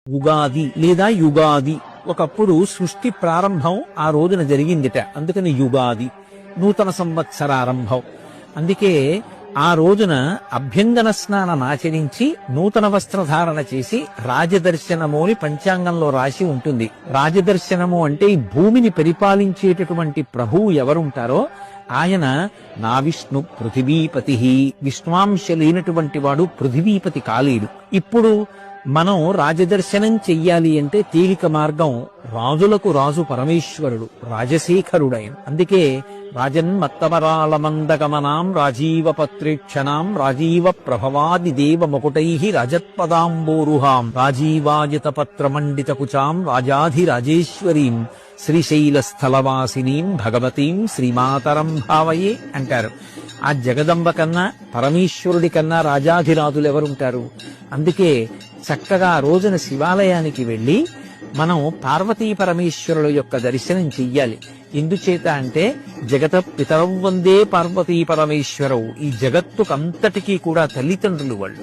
ఉగాది లేదా యుగాది. ఒకప్పుడు సృష్టి ప్రారంభం ఆ రోజున జరిగిందిట, అందుకని యుగాది. నూతన సంవత్సరారంభం. అందుకే ఆ రోజున అభ్యంగన స్నానం ఆచరించి నూతన వస్త్రధారణ చేసి రాజదర్శనము అని పంచాంగంలో రాసి ఉంటుంది. రాజదర్శనము అంటే ఈ భూమిని పరిపాలించేటటువంటి ప్రభువు ఎవరుంటారో ఆయన నా విష్ణు పృథివీపతి. విష్ణువాంశ లేనటువంటి వాడు పృథివీపతి కాలేడు. ఇప్పుడు మనం రాజదర్శనం చెయ్యాలి అంటే తేలిక మార్గం, రాజులకు రాజు పరమేశ్వరుడు, రాజశేఖరుడైన. అందుకే రాజన్మత్తమరాళమందగమనాం రాజీవ పత్రేక్షణాం రాజీవ ప్రభవాది దేవ ముకుటై రజత్పదాంబోరుహాం రాజీవాజిత పత్రమండిత కుచాం రాజాధిరాజేశ్వరీం శ్రీశైల స్థలవాసినీం భగవతీం శ్రీమాతరం భావయే అంటారు. ఆ జగదంబ కన్నా పరమేశ్వరుడి కన్నా రాజాధిరాజులు ఎవరుంటారు? అందుకే చక్కగా ఆ రోజున శివాలయానికి వెళ్లి మనం పార్వతీ పరమేశ్వరుల యొక్క దర్శనం చెయ్యాలి. ఎందుచేత అంటే జగత పితరౌ వందే పార్వతీ పరమేశ్వరవు. ఈ జగత్తుకంతటికీ కూడా తల్లిదండ్రులు వాళ్ళు.